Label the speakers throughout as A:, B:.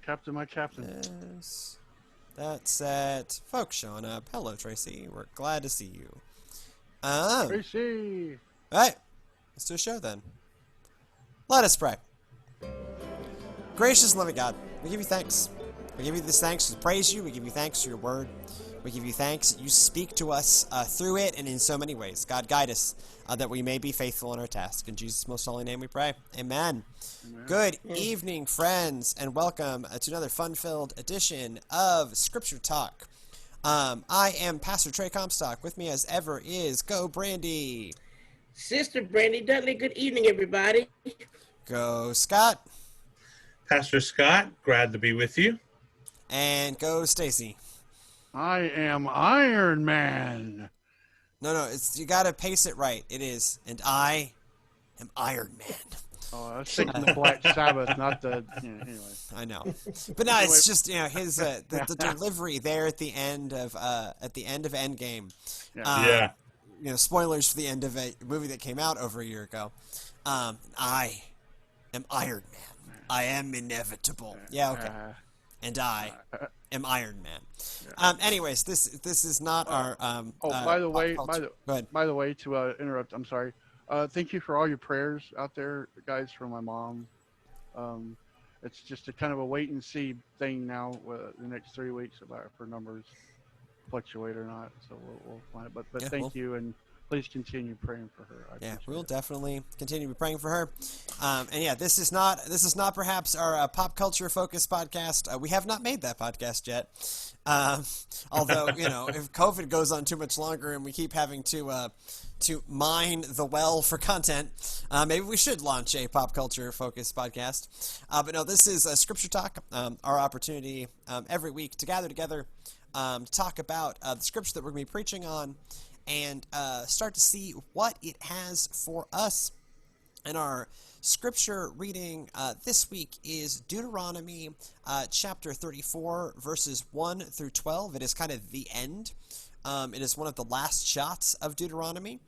A: Captain, my captain.
B: Yes. That's it. Folks showing up. Hello, Tracy. We're glad to see you.
A: Tracy!
B: Alright. Let's do a show then. Let us pray. Gracious and loving God, we give you thanks. We give you this thanks to praise you. We give you thanks for your word. We give you thanks that you speak to us through it and in so many ways. God, guide us that we may be faithful in our task. In Jesus' most holy name we pray. Amen. Good evening, friends, and welcome to another fun-filled edition of Scripture Talk. I am Pastor Trey Comstock. With me as ever is Go Brandy.
C: Sister Brandy Dudley, good evening, everybody.
B: Go Scott.
D: Pastor Scott, glad to be with you.
B: And go Stacy.
A: I am Iron Man.
B: No, you gotta pace it right. It is, and I am Iron Man.
A: Oh, I was thinking the Black Sabbath, not the. Anyway.
B: I know, but no, it's just his the delivery there at the end of Endgame.
A: Yeah.
B: Spoilers for the end of a movie that came out over a year ago. I am Iron Man. I am inevitable. Yeah, okay. And I am Iron Man. Anyways, this is not our.
A: By the way,
B: go ahead.
A: by the way, to interrupt, I'm sorry. Thank you for all your prayers out there, guys, for my mom. It's just a kind of a wait and see thing now. The next 3 weeks about if her numbers fluctuate or not. So we'll find it. But thank you, and please continue praying for her.
B: We'll definitely continue praying for her. This is not perhaps our pop culture focused podcast. We have not made that podcast yet. Although if COVID goes on too much longer and we keep having to mine the well for content, maybe we should launch a pop culture focused podcast. But no, this is Scripture Talk, our opportunity every week to gather together to talk about the scripture that we're going to be preaching on, and start to see what it has for us. And our scripture reading this week is Deuteronomy chapter 34, verses 1 through 12. It is kind of the end. It is one of the last shots of Deuteronomy.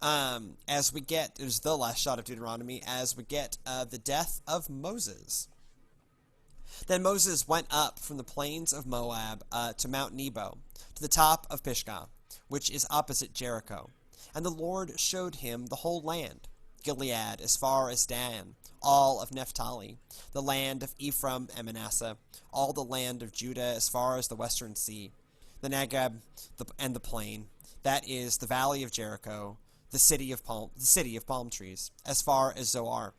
B: It is the last shot of Deuteronomy as we get the death of Moses. Then Moses went up from the plains of Moab to Mount Nebo, to the top of Pisgah, which is opposite Jericho. And the Lord showed him the whole land, Gilead as far as Dan, all of Naphtali, the land of Ephraim and Manasseh, all the land of Judah as far as the western sea, the Negeb and the plain, that is the valley of Jericho, the city of palm trees, as far as Zoar.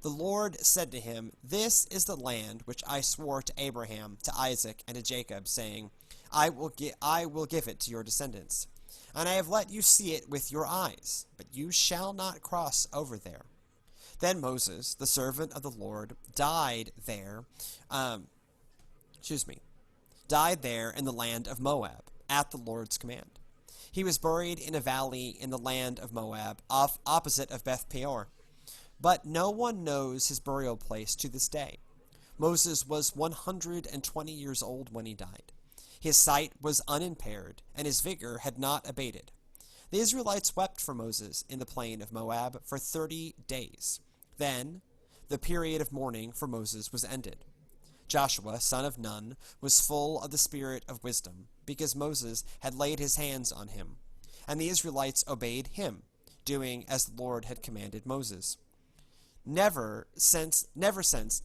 B: The Lord said to him, "This is the land which I swore to Abraham, to Isaac, and to Jacob, saying, I will give it to your descendants. And I have let you see it with your eyes, but you shall not cross over there." Then Moses, the servant of the Lord, died there in the land of Moab, at the Lord's command. He was buried in a valley in the land of Moab, opposite of Beth Peor. But no one knows his burial place to this day. Moses was 120 years old when he died. His sight was unimpaired, and his vigor had not abated. The Israelites wept for Moses in the plain of Moab for 30 days. Then the period of mourning for Moses was ended. Joshua, son of Nun, was full of the spirit of wisdom, because Moses had laid his hands on him. And the Israelites obeyed him, doing as the Lord had commanded Moses. Never since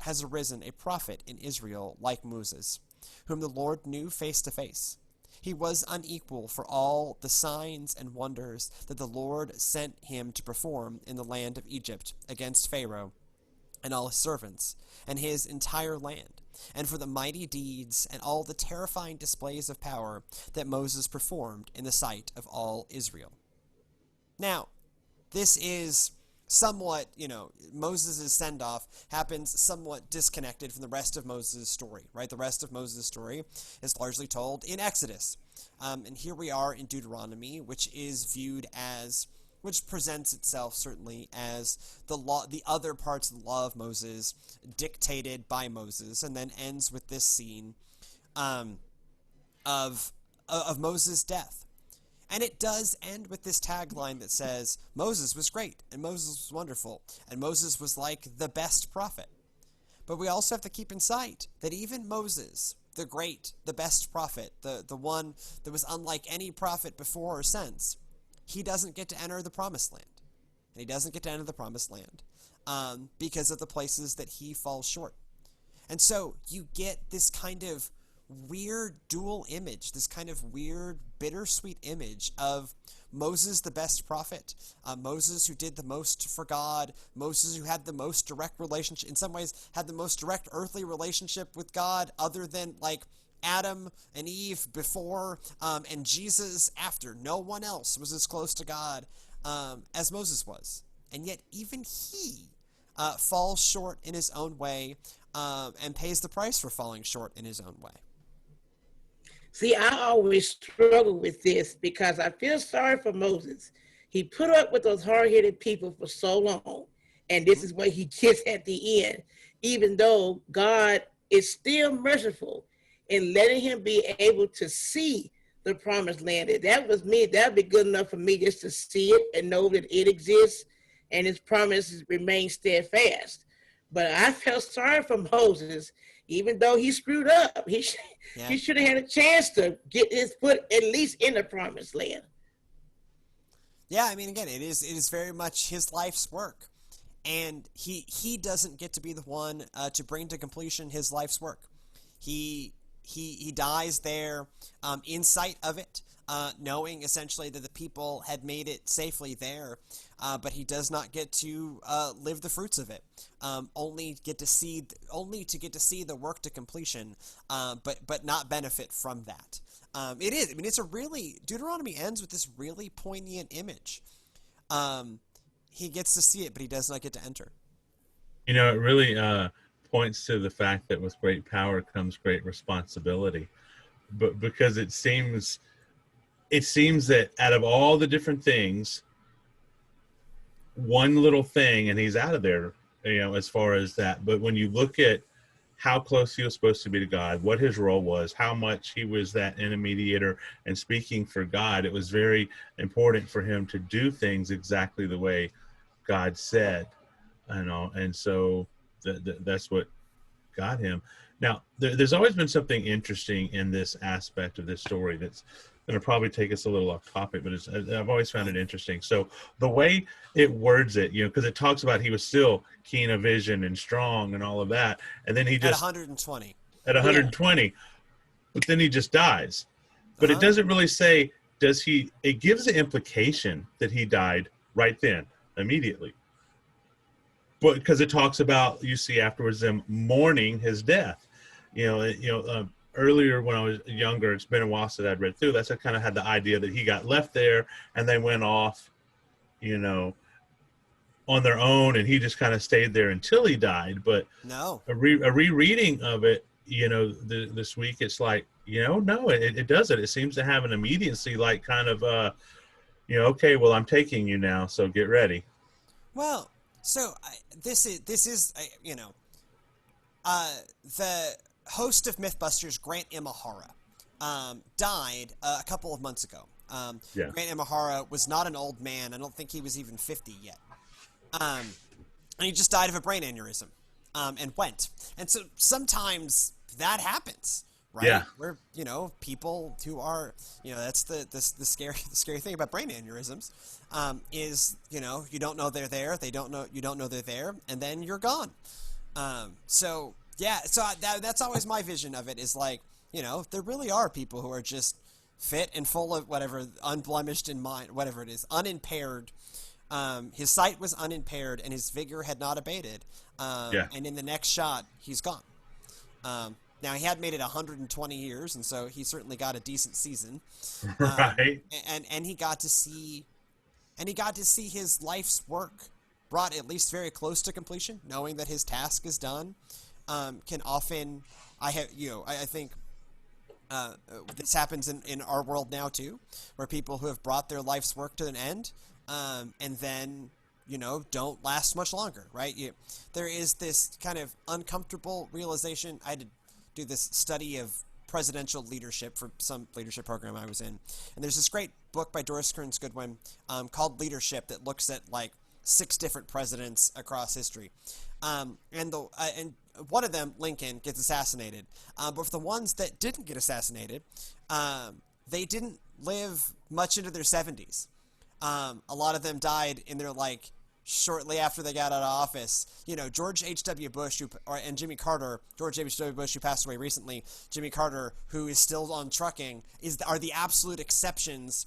B: has arisen a prophet in Israel like Moses, whom the Lord knew face to face. He was unequal for all the signs and wonders that the Lord sent him to perform in the land of Egypt against Pharaoh and all his servants and his entire land, and for the mighty deeds and all the terrifying displays of power that Moses performed in the sight of all Israel. Now, this is somewhat, Moses' send-off happens somewhat disconnected from the rest of Moses' story, right? The rest of Moses' story is largely told in Exodus. And here we are in Deuteronomy, which presents itself certainly as the law, the other parts of the law of Moses dictated by Moses, and then ends with this scene of Moses' death. And it does end with this tagline that says, Moses was great, and Moses was wonderful, and Moses was like the best prophet. But we also have to keep in sight that even Moses, the great, the best prophet, the one that was unlike any prophet before or since, he doesn't get to enter the promised land. And he doesn't get to enter the promised land because of the places that he falls short. And so you get this kind of weird dual image, this kind of weird bittersweet image of Moses, the best prophet, Moses who did the most for God, Moses who had the most direct relationship, in some ways had the most direct earthly relationship with God other than like Adam and Eve before, and Jesus after. No one else was as close to God as Moses was. And yet even he falls short in his own way and pays the price for falling short in his own way.
C: See, I always struggle with this because I feel sorry for Moses. He put up with those hard-headed people for so long, and this is what he gets at the end, even though God is still merciful in letting him be able to see the promised land. If that was me, that'd be good enough for me just to see it and know that it exists and his promises remain steadfast. But I felt sorry for Moses, even though he screwed up. He should have had a chance to get his foot at least in the promised land.
B: Yeah, I mean, again, it is very much his life's work, and he doesn't get to be the one to bring to completion his life's work. He dies there in sight of it, knowing essentially that the people had made it safely there, but he does not get to live the fruits of it. Only to get to see the work to completion, but not benefit from that. It is. I mean, it's a really Deuteronomy ends with this really poignant image. He gets to see it, but he does not get to enter.
D: You know, it really points to the fact that with great power comes great responsibility, but because it seems that out of all the different things, one little thing and he's out of there, you know, as far as that. But when you look at how close he was supposed to be to God, what his role was, how much he was that intermediator and speaking for God, it was very important for him to do things exactly the way God said, you know, and so that's what got him. Now, there's always been something interesting in this aspect of this story that's going to probably take us a little off topic, but I've always found it interesting. So the way it words it, you know, because it talks about he was still keen of vision and strong and all of that, and then he just
B: at 120.
D: At 120, but then he just dies. But it doesn't really say, does he? It gives the implication that he died right then, immediately. But because it talks about, you see afterwards them mourning his death. Earlier when I was younger, it's been a while since I'd read through. That's I kind of had the idea that he got left there and they went off, you know, on their own, and he just kind of stayed there until he died. But
B: no,
D: a rereading of it, you know, this week, it's like, you know, no, it doesn't. It seems to have an immediacy, like kind of, okay, well, I'm taking you now, so get ready.
B: Well, so this is the host of Mythbusters, Grant Imahara, died a couple of months ago. Grant Imahara was not an old man. I don't think he was even 50 yet. And he just died of a brain aneurysm and went. And so sometimes that happens, right?
D: Yeah.
B: Where, you know, people who are, you know, that's the scary thing about brain aneurysms is, you know, you don't know they're there. You don't know they're there, and then you're gone. So that's always my vision of it, is like, you know, there really are people who are just fit and full of whatever, unblemished in mind, whatever it is, unimpaired. His sight was unimpaired and his vigor had not abated. And in the next shot, he's gone. Now he had made it 120 years, and so he certainly got a decent season.
D: Right.
B: And he got to see his life's work brought at least very close to completion, knowing that his task is done. Can often, I think this happens in our world now too, where people who have brought their life's work to an end, and then, you know, don't last much longer, right? There is this kind of uncomfortable realization. I had to do this study of presidential leadership for some leadership program I was in, and there's this great book by Doris Kearns Goodwin called Leadership that looks at like 6 different presidents across history. And one of them, Lincoln, gets assassinated. But for the ones that didn't get assassinated, they didn't live much into their 70s. A lot of them died in their, like, shortly after they got out of office. George H.W. Bush and Jimmy Carter, George H.W. Bush, who passed away recently, Jimmy Carter, who is still on trucking, are the absolute exceptions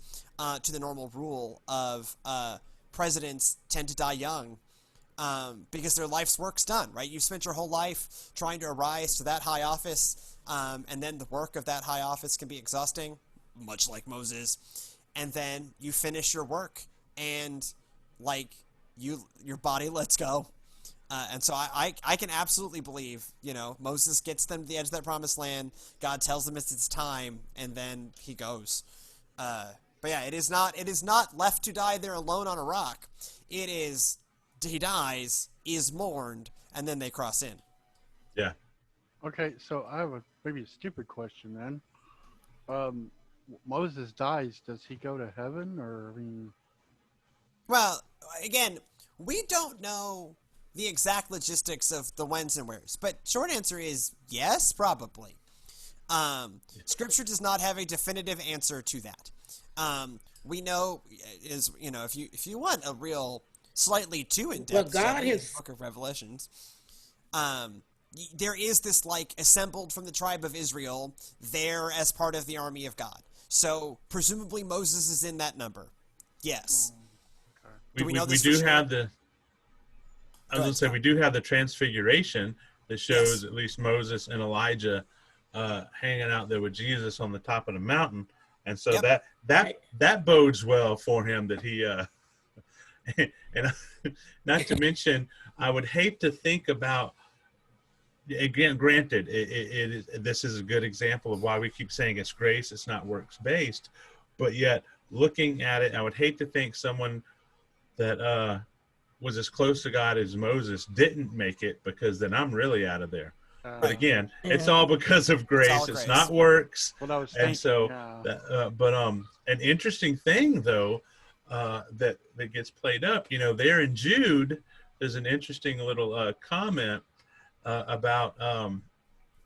B: to the normal rule of presidents tend to die young because their life's work's done, right? You spent your whole life trying to arise to that high office, and then the work of that high office can be exhausting, much like Moses. And then you finish your work, and, like, your body lets go. And so I can absolutely believe, Moses gets them to the edge of that promised land. God tells them it's time, and then he goes. But yeah, it is not left to die there alone on a rock. It is, he dies, is mourned, and then they cross in.
D: Yeah.
A: Okay, so I have maybe a stupid question then. Moses dies. Does he go to heaven, or
B: Well, again, we don't know the exact logistics of the whens and wheres, but short answer is yes, probably. Scripture does not have a definitive answer to that. We know if you want a real slightly too in-depth study of the Book of Revelations, there is this, like, assembled from the tribe of Israel there as part of the army of God. So presumably Moses is in that number. Yes.
D: We do have the transfiguration that shows at least Moses and Elijah hanging out there with Jesus on the top of the mountain, and so that bodes well for him that he and not to mention, I would hate to think about, again, granted, this is a good example of why we keep saying it's grace, it's not works based, but yet looking at it, I would hate to think someone that was as close to God as Moses didn't make it, because then I'm really out of there. But again, it's all because of grace. It's not works.
A: Well, I was
D: and
A: thinking,
D: so, an interesting thing though that gets played up, there in Jude, there's an interesting little comment about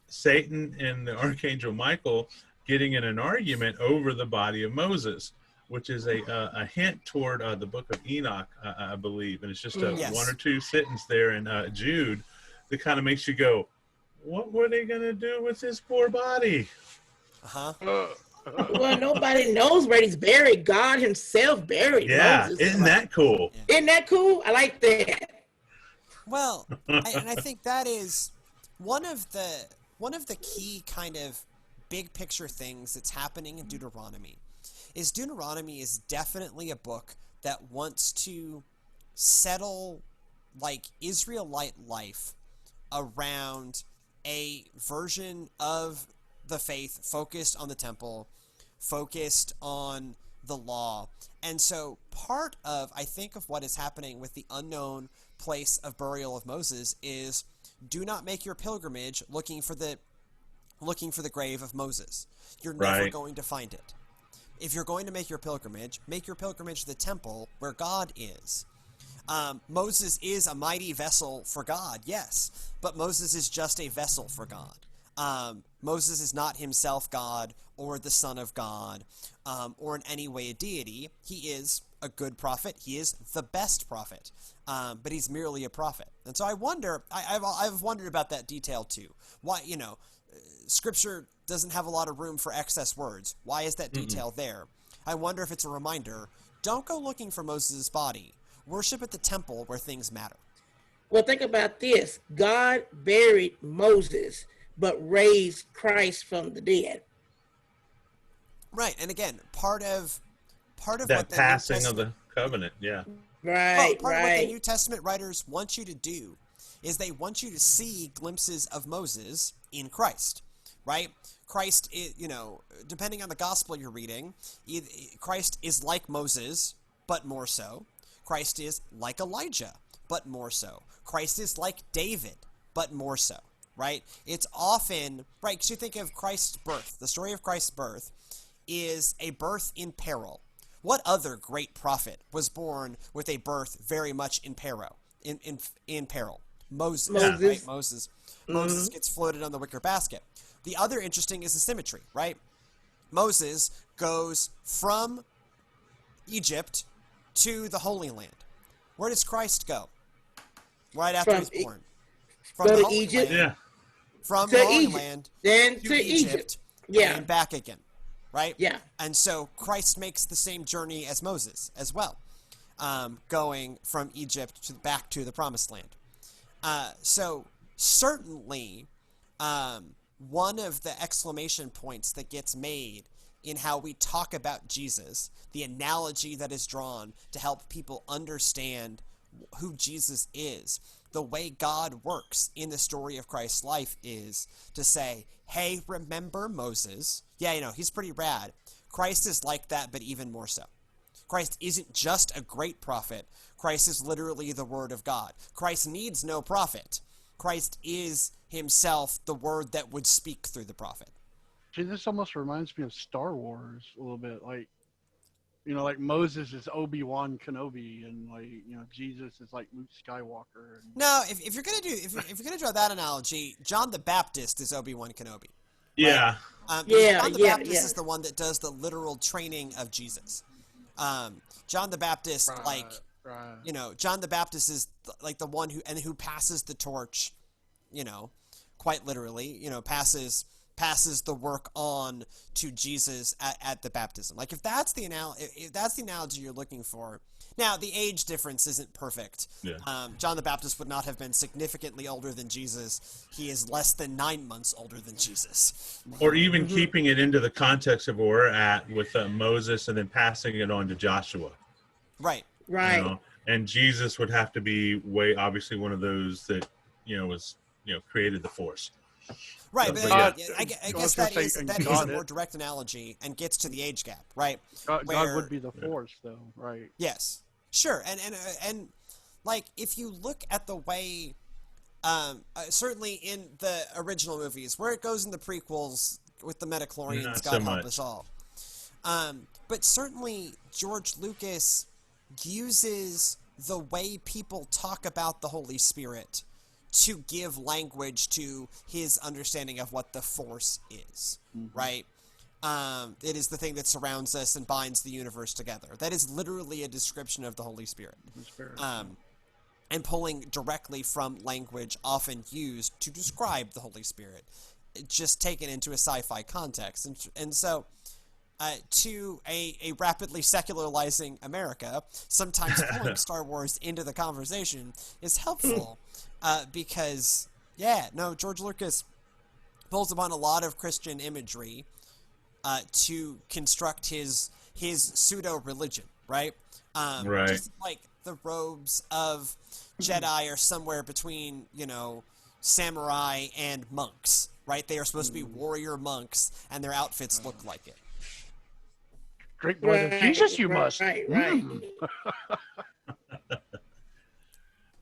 D: Satan and the Archangel Michael getting in an argument over the body of Moses, which is a hint toward the book of Enoch, I believe. And it's just one or two sentences there in Jude that kind of makes you go, what were they going to do with his poor body?
C: Well, nobody knows where he's buried. God himself buried Moses.
D: Isn't that cool?
C: Yeah. Isn't that cool? I like that.
B: Well, I think that is one of the key kind of big picture things that's happening in Deuteronomy. Deuteronomy is definitely a book that wants to settle, like, Israelite life around a version of the faith focused on the temple, focused on the law. And so part of, I think, of what is happening with the unknown place of burial of Moses is, do not make your pilgrimage looking for the grave of Moses. You're never going to find it. If you're going to make your pilgrimage to the temple where God is. Moses is a mighty vessel for God, yes, but Moses is just a vessel for God. Moses is not himself God or the Son of God, or in any way a deity. He is a good prophet. He is the best prophet, but he's merely a prophet. And so I wonder, I've wondered about that detail too. Why, Scripture doesn't have a lot of room for excess words. Why is that detail there? I wonder if it's a reminder, don't go looking for Moses' body. Worship at the temple where things matter.
C: Well, think about this. God buried Moses, but raised Christ from the dead.
B: Right, and again, part of
D: that
B: what the
D: passing of the covenant,
C: Right,
B: part of what the New Testament writers want you to do is they want you to see glimpses of Moses in Christ, right? Christ is, depending on the gospel you're reading, Christ is like Moses, but more so. Christ is like Elijah, but more so. Christ is like David, but more so, right? It's often, right, because you think of Christ's birth. The story of Christ's birth is a birth in peril, What other great prophet was born with a birth very much in peril? In peril. Moses. Right? Moses. Moses gets floated on the wicker basket. The other interesting is the symmetry, right? Moses goes from Egypt to the Holy Land. Where does Christ go? Right after he's born. From
C: go
B: the
C: to
B: Holy
C: Egypt.
B: Land, from the Holy Land
C: then to Egypt. Yeah.
B: And back again. Right?
C: Yeah.
B: And so Christ makes the same journey as Moses as well, going from Egypt back to the Promised Land. So certainly one of the exclamation points that gets made in how we talk about Jesus, the analogy that is drawn to help people understand who Jesus is, the way God works in the story of Christ's life is to say, hey, remember Moses? Yeah, he's pretty rad. Christ is like that, but even more so. Christ isn't just a great prophet. Christ is literally the Word of God. Christ needs no prophet. Christ is himself the Word that would speak through the prophet.
A: See, this almost reminds me of Star Wars a little bit. Like Moses is Obi-Wan Kenobi, and Jesus is like Luke Skywalker.
B: No, if you're gonna draw that analogy, John the Baptist is Obi-Wan Kenobi.
D: Yeah.
B: Right? John the Baptist is the one that does the literal training of Jesus. John the Baptist, John the Baptist is like the one who passes the torch, quite literally, passes the work on to Jesus at the baptism. Like if that's the analogy you're looking for. Now the age difference isn't perfect.
D: Yeah.
B: John the Baptist would not have been significantly older than Jesus. He is less than 9 months older than Jesus.
D: Or even keeping it into the context of where we're at with Moses and then passing it on to Joshua.
B: Right.
D: And Jesus would have to be obviously one of those that was created the force.
B: Right, but I guess that is a more direct analogy and gets to the age gap, right?
A: God would be the force, though, right?
B: Yes, sure, and like if you look at the way, certainly in the original movies, where it goes in the prequels with the midichlorians, God help us all. But certainly George Lucas uses the way people talk about the Holy Spirit to give language to his understanding of what the Force is, right? It is the thing that surrounds us and binds the universe together. That is literally a description of the Holy Spirit. And pulling directly from language often used to describe the Holy Spirit, just taken into a sci-fi context. And so to a rapidly secularizing America, sometimes pulling Star Wars into the conversation is helpful. Because, George Lucas pulls upon a lot of Christian imagery to construct his pseudo-religion, right?
D: Right.
B: Just like the robes of Jedi are somewhere between, samurai and monks, right? They are supposed to be warrior monks, and their outfits look like it.
A: Great blood of Jesus, you must.
C: Right.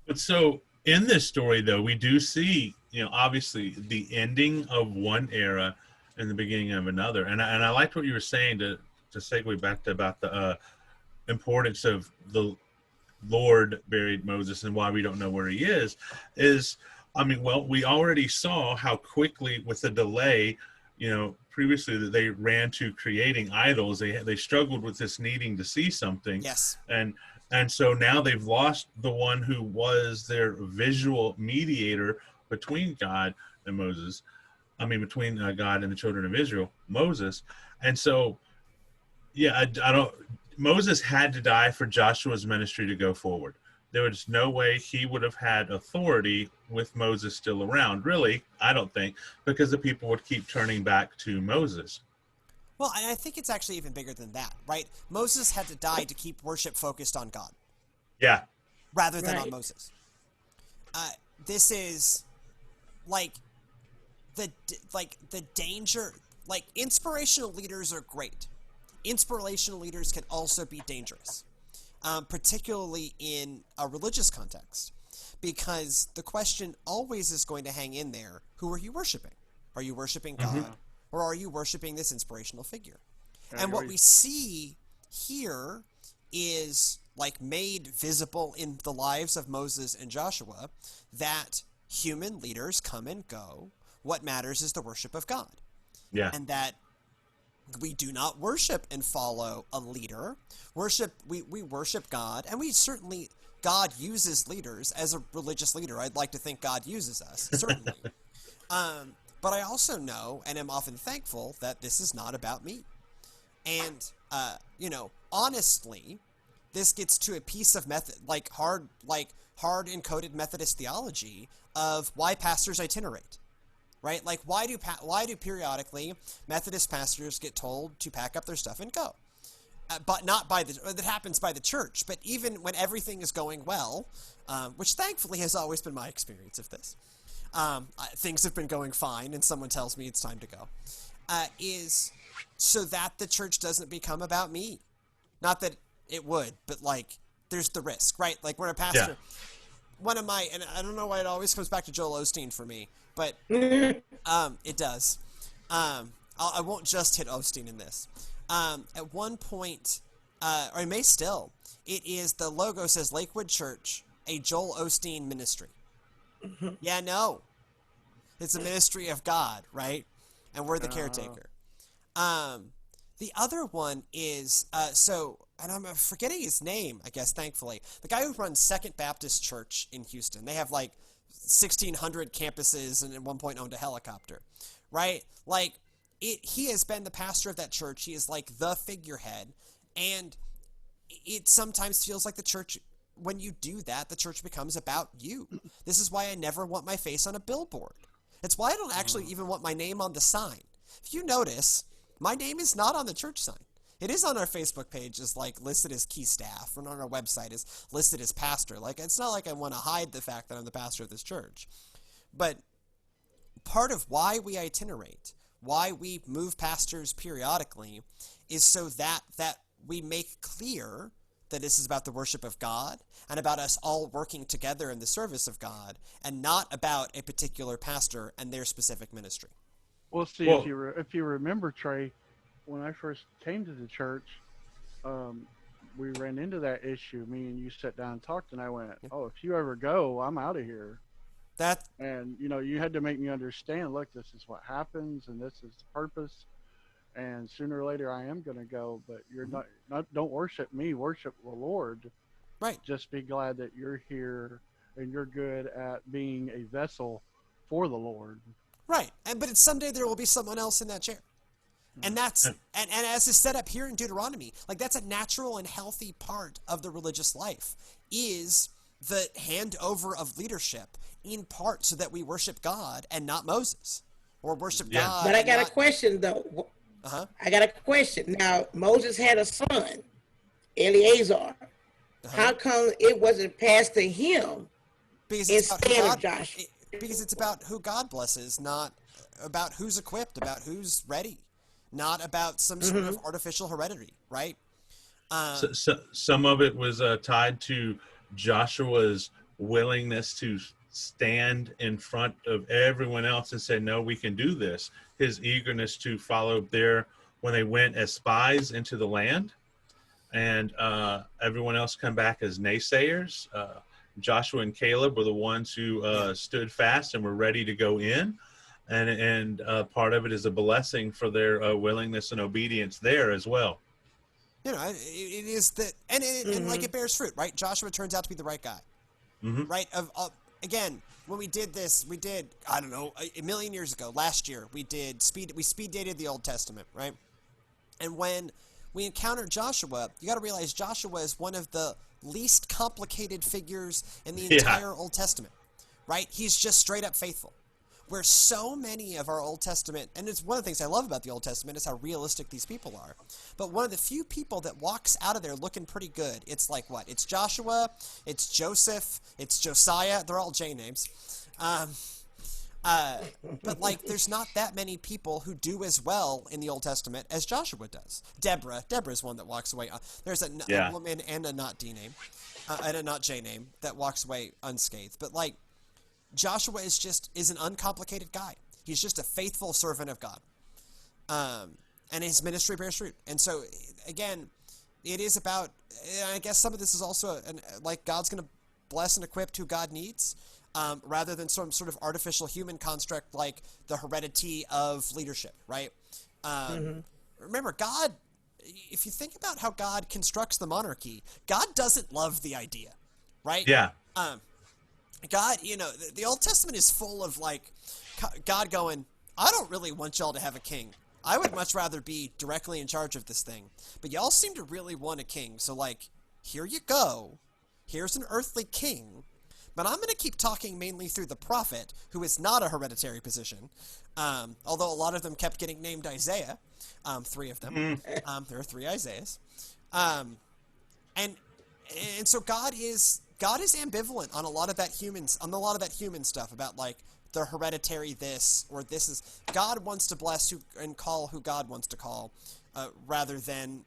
D: But so... in this story, though, we do see, obviously the ending of one era and the beginning of another. And I liked what you were saying to segue back to about the importance of the Lord buried Moses and why we don't know where he is. We already saw how quickly with the delay, previously that they ran to creating idols. They struggled with this needing to see something.
B: Yes.
D: And so now they've lost the one who was their visual mediator between God and Moses. Between God and the children of Israel, Moses. And so, Moses had to die for Joshua's ministry to go forward. There was no way he would have had authority with Moses still around, really, I don't think, because the people would keep turning back to Moses.
B: Well, and I think it's actually even bigger than that, right? Moses had to die to keep worship focused on God.
D: Yeah.
B: Rather than on Moses. This is like the danger. Like inspirational leaders are great. Inspirational leaders can also be dangerous, particularly in a religious context, because the question always is going to hang in there: who are you worshiping? Are you worshiping God? Or are you worshiping this inspirational figure? And what we see here is like made visible in the lives of Moses and Joshua that human leaders come and go. What matters is the worship of God.
D: Yeah.
B: And that we do not worship and follow a leader. We worship God, and we certainly, God uses leaders. As a religious leader, I'd like to think God uses us, certainly. But I also know, and am often thankful, that this is not about me. And, honestly, this gets to a piece of hard encoded Methodist theology of why pastors itinerate, right? Like, why do periodically Methodist pastors get told to pack up their stuff and go? But not that happens by the church. But even when everything is going well, which thankfully has always been my experience of this, things have been going fine, and someone tells me it's time to go, is so that the church doesn't become about me. Not that it would, but like there's the risk, right? Like when a pastor, one of my, and I don't know why it always comes back to Joel Osteen for me, but it does. I won't just hit Osteen in this. At one point, or it may still, it is the logo says Lakewood Church, a Joel Osteen ministry. Yeah, no. It's a ministry of God, right? And we're the caretaker. The other one is, and I'm forgetting his name, I guess, thankfully. The guy who runs Second Baptist Church in Houston. They have like 1,600 campuses and at one point owned a helicopter, right? Like, he has been the pastor of that church. He is like the figurehead. And it sometimes feels like the church, when you do that, the church becomes about you. This is why I never want my face on a billboard. It's why I don't actually even want my name on the sign. If you notice, my name is not on the church sign. It is on our Facebook page as like listed as key staff, and on our website is listed as pastor. Like, it's not like I want to hide the fact that I'm the pastor of this church. But part of why we itinerate, why we move pastors periodically, is so that we make clear that this is about the worship of God and about us all working together in the service of God, and not about a particular pastor and their specific ministry.
A: Well, see, if you remember, Trey, when I first came to the church, we ran into that issue. Me and you sat down and talked, and I went, "Oh, if you ever go, I'm out of here." And you had to make me understand. Look, this is what happens, and this is the purpose. And sooner or later, I am going to go. But you're not. Don't worship me. Worship the Lord.
B: Right.
A: Just be glad that you're here and you're good at being a vessel for the Lord.
B: Right. But it's someday there will be someone else in that chair. And that's and as is set up here in Deuteronomy, like that's a natural and healthy part of the religious life, is the handover of leadership, in part so that we worship God and not Moses, or worship God.
C: But I got a question though. I got a question. Now, Moses had a son, Eleazar. How come it wasn't passed to him instead of Joshua?
B: Because it's about who God blesses, not about who's equipped, about who's ready, not about some sort of artificial heredity, right?
D: So some of it was tied to Joshua's willingness to stand in front of everyone else and say, no, we can do this. His eagerness to follow when they went as spies into the land, and everyone else come back as naysayers. Joshua and Caleb were the ones who stood fast and were ready to go in. And part of it is a blessing for their willingness and obedience there as well.
B: It is that, and like it bears fruit, right? Joshua turns out to be the right guy, right? Again, when we did this, I don't know, a million years ago, last year, we speed dated the Old Testament, right? And when we encountered Joshua, you got to realize Joshua is one of the least complicated figures in the entire Old Testament, right? He's just straight up faithful. Where so many of our Old Testament, and it's one of the things I love about the Old Testament is how realistic these people are. But one of the few people that walks out of there looking pretty good, it's like what? It's Joshua, it's Joseph, it's Josiah. They're all J names. But like, there's not that many people who do as well in the Old Testament as Joshua does. Deborah's one that walks away. There's a woman and a not D name, and a not J name that walks away unscathed. But like, Joshua is an uncomplicated guy. He's just a faithful servant of God. And his ministry bears fruit. And so, again, it is about, I guess some of this is also like God's going to bless and equip who God needs, rather than some sort of artificial human construct like the heredity of leadership, right? Remember, God, if you think about how God constructs the monarchy, God doesn't love the idea, right?
D: Yeah.
B: God, the Old Testament is full of like God going, I don't really want y'all to have a king. I would much rather be directly in charge of this thing. But y'all seem to really want a king. So like, here you go. Here's an earthly king. But I'm going to keep talking mainly through the prophet, who is not a hereditary position. Although a lot of them kept getting named Isaiah. 3 of them. There are 3 Isaiahs. And so God is ambivalent on a lot of that human stuff about like the hereditary this or this is. God wants to bless and call who God wants to call, rather than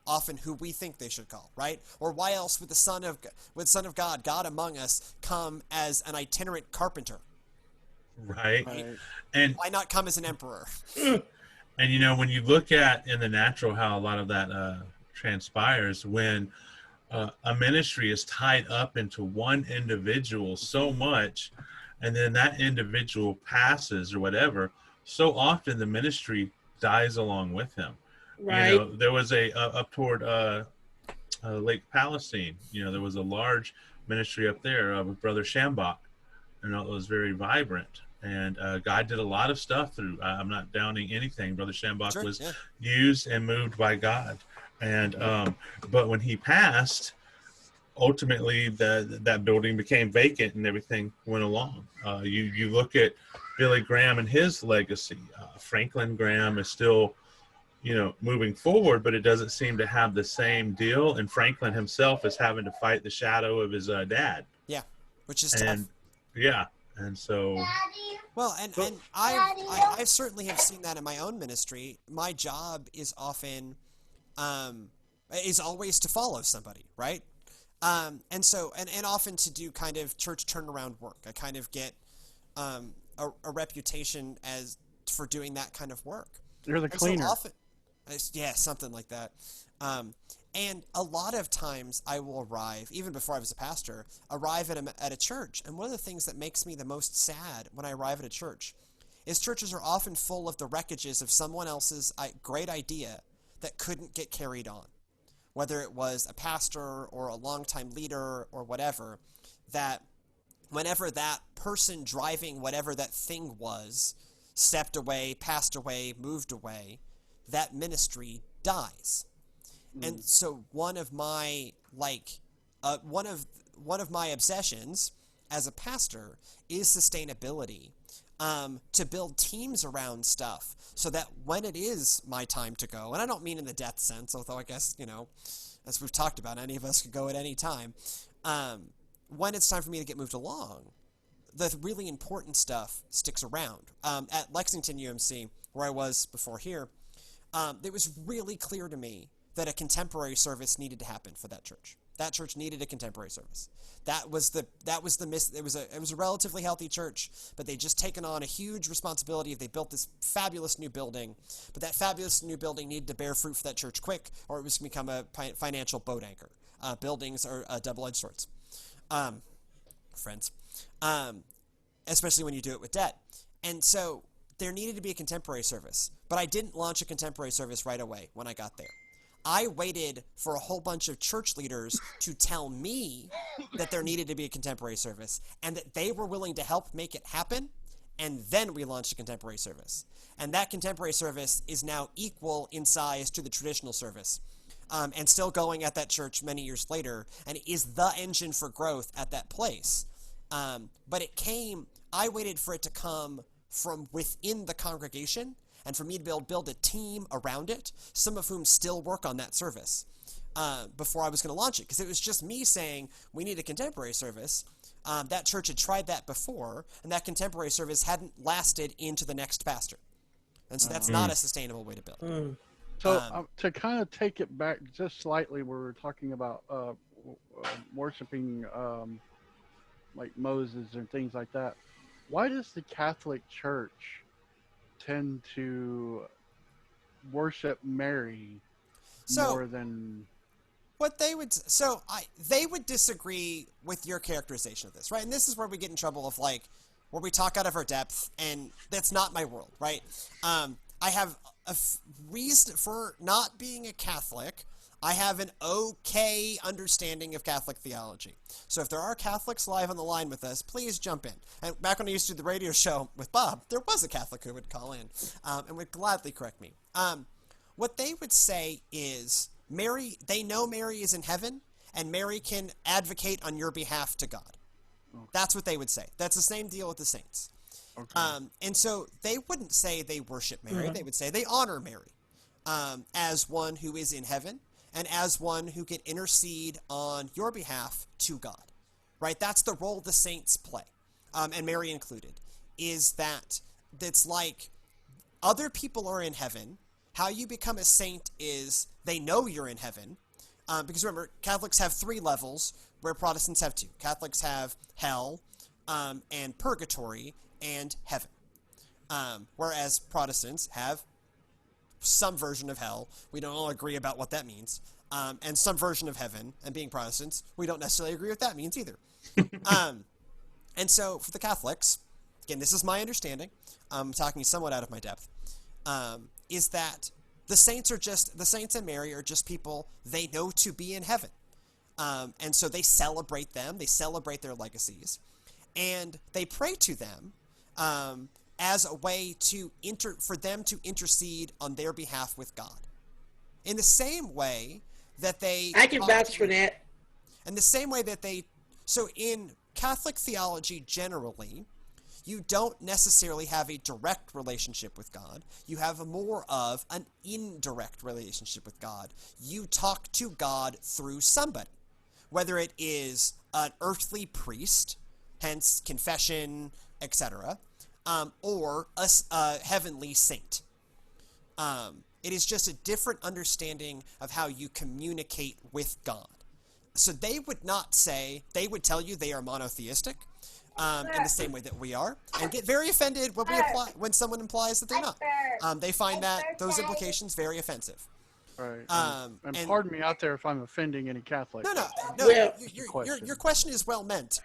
B: often who we think they should call, right? Or why else would the Son of God, God among us, come as an itinerant carpenter?
D: Right. And
B: why not come as an emperor?
D: And when you look at in the natural how a lot of that transpires when a ministry is tied up into one individual so much, and then that individual passes or whatever, so often the ministry dies along with him.
C: Right.
D: There was up toward Lake Palestine, there was a large ministry up there with Brother Shambach, and it was very vibrant. And God did a lot of stuff through. I'm not downing anything. Brother Shambach was used and moved by God. And but when he passed, ultimately that building became vacant and everything went along. You look at Billy Graham and his legacy. Franklin Graham is still, moving forward, but it doesn't seem to have the same deal. And Franklin himself is having to fight the shadow of his dad.
B: Yeah, which is tough.
D: Yeah, and so.
B: Well, and I certainly have seen that in my own ministry. My job is often, is always to follow somebody, right? And so, and often to do kind of church turnaround work. I kind of get a reputation for doing that kind of work.
A: You're the cleaner.
B: So often, yeah, something like that. And a lot of times I will arrive, even before I was a pastor, at a church. And one of the things that makes me the most sad when I arrive at a church is churches are often full of the wreckages of someone else's great idea that couldn't get carried on. Whether it was a pastor or a longtime leader or whatever, that whenever that person driving whatever that thing was stepped away, passed away, moved away, that ministry dies. And so one of my obsessions as a pastor is sustainability, to build teams around stuff so that when it is my time to go, and I don't mean in the death sense, although I guess, as we've talked about, any of us could go at any time, when it's time for me to get moved along, the really important stuff sticks around. At Lexington UMC, where I was before here, it was really clear to me that a contemporary service needed to happen for that church. That church needed a contemporary service. It was a relatively healthy church, but they'd just taken on a huge responsibility. They built this fabulous new building, but that fabulous new building needed to bear fruit for that church quick, or it was going to become a financial boat anchor. Buildings are double-edged swords, friends, especially when you do it with debt. And so there needed to be a contemporary service, but I didn't launch a contemporary service right away when I got there. I waited for a whole bunch of church leaders to tell me that there needed to be a contemporary service and that they were willing to help make it happen, and then we launched a contemporary service. And that contemporary service is now equal in size to the traditional service, and still going at that church many years later, and is the engine for growth at that place. But I waited for it to come from within the congregation, and for me to be able to build a team around it, some of whom still work on that service, before I was going to launch it. Because it was just me saying, we need a contemporary service. That church had tried that before, and that contemporary service hadn't lasted into the next pastor. And so that's not a sustainable way to build.
A: So to kind of take it back just slightly, where we're talking about worshiping like Moses and things like that, why does the Catholic Church tend to worship Mary more than
B: What they would they would disagree with your characterization of this, right? And this is where we get in trouble of like where we talk out of our depth, and that's not my world, right? I have a reason for not being a Catholic. I have an okay understanding of Catholic theology. So if there are Catholics live on the line with us, please jump in. And back when I used to do the radio show with Bob, there was a Catholic who would call in and would gladly correct me. What they would say is Mary, they know Mary is in heaven, and Mary can advocate on your behalf to God.
A: Okay.
B: That's what they would say. That's the same deal with the saints.
A: Okay.
B: And so they wouldn't say they worship Mary. They would say they honor Mary as one who is in heaven and as one who can intercede on your behalf to God. Right? That's the role the saints play, and Mary included, is that it's like other people are in heaven. How you become a saint is they know you're in heaven. Because remember, Catholics have 3 levels, where Protestants have 2. Catholics have hell and purgatory and heaven. Whereas Protestants have some version of hell. We don't all agree about what that means. And some version of heaven. And being Protestants, we don't necessarily agree what that means either. And so for the Catholics, again, this is my understanding. I'm talking somewhat out of my depth. Is that the saints and Mary are just people they know to be in heaven. And so they celebrate them. They celebrate their legacies. And they pray to them as a way for them to intercede on their behalf with God. In the same way that they...
C: I can vouch for that.
B: In the same way that they... So in Catholic theology generally, you don't necessarily have a direct relationship with God. You have more of an indirect relationship with God. You talk to God through somebody, whether it is an earthly priest, hence confession, etc., or a heavenly saint. It is just a different understanding of how you communicate with God. So they would not say, they would tell you they are monotheistic, in the same way that we are, and get very offended when someone implies that they're not. They find those implications very offensive.
A: Right. And pardon me out there if I'm offending any Catholic.
B: No.
C: Well,
B: Your question is well meant.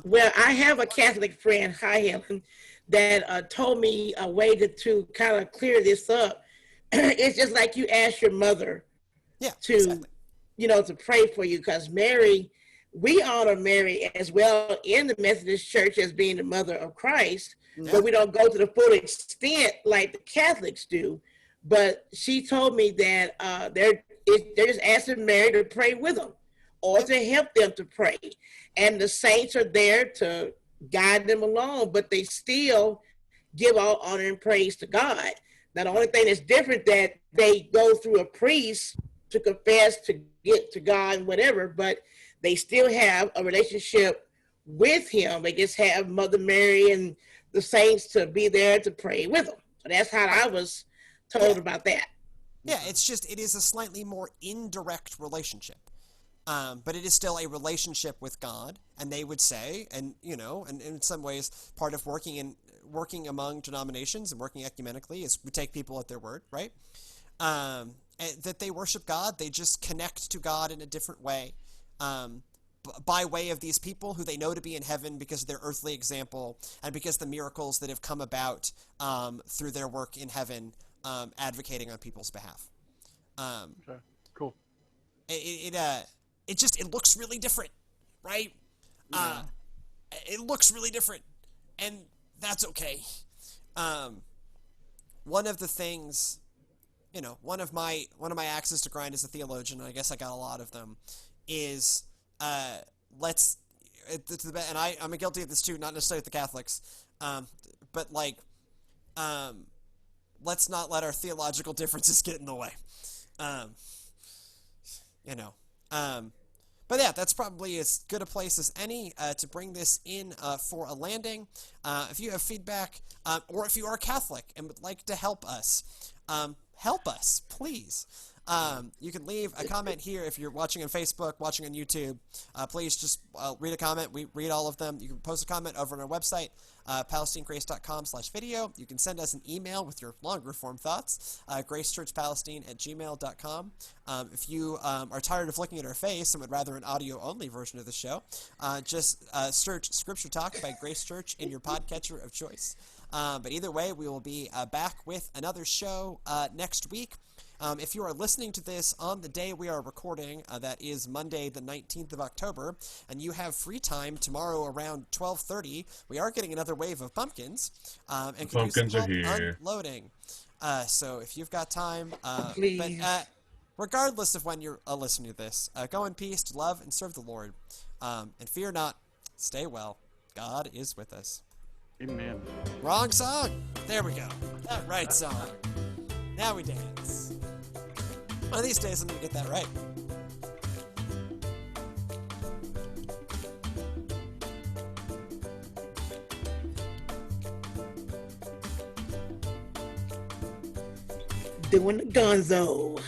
C: Well, I have a Catholic friend, hi Helen, that told me a way to kind of clear this up. It's just like you ask your mother
B: Exactly.
C: To pray for you, because Mary, we honor Mary as well in the Methodist Church as being the mother of Christ, but we don't go to the full extent like the Catholics do. But she told me that they're just asking Mary to pray with them or to help them to pray. And the saints are there to guide them along, but they still give all honor and praise to God. Now, the only thing that's different that they go through a priest to confess, to get to God and whatever, but they still have a relationship with him. They just have Mother Mary and the saints to be there to pray with them. So that's how I was told about that.
B: Yeah, it is a slightly more indirect relationship. But it is still a relationship with God, and they would say, and in some ways, part of working among denominations and working ecumenically is we take people at their word, right? That they worship God, they just connect to God in a different way, by way of these people who they know to be in heaven because of their earthly example and because the miracles that have come about through their work in heaven, advocating on people's behalf.
A: Okay, cool.
B: It looks really different, right?
A: Yeah.
B: It looks really different, and that's okay. One of the things, one of my axes to grind as a theologian, and I guess I got a lot of them, is I'm guilty of this too, not necessarily with the Catholics, but let's not let our theological differences get in the way. But yeah, that's probably as good a place as any to bring this in for a landing. If you have feedback, or if you are Catholic and would like to help us, please. You can leave a comment here if you're watching on Facebook, watching on YouTube. Please just read a comment. We read all of them. You can post a comment over on our website, PalestineGrace.com/video. You can send us an email with your longer form thoughts, gracechurchpalestine@gmail.com. If you are tired of looking at our face and would rather an audio-only version of the show, just search Scripture Talk by Grace Church in your podcatcher of choice. But either way, we will be back with another show next week. If you are listening to this on the day we are recording, that is Monday the 19th of October, and you have free time tomorrow around 12:30, we are getting another wave of pumpkins. And
D: Pumpkins are here.
B: Unloading. So if you've got time,
C: Please.
B: but regardless of when you're listening to this, go in peace to love and serve the Lord. And fear not, stay well. God is with us.
A: Amen.
B: Wrong song. There we go. That right song. Now we dance. One of these days I'm going to get that right.
C: Doing the gonzo.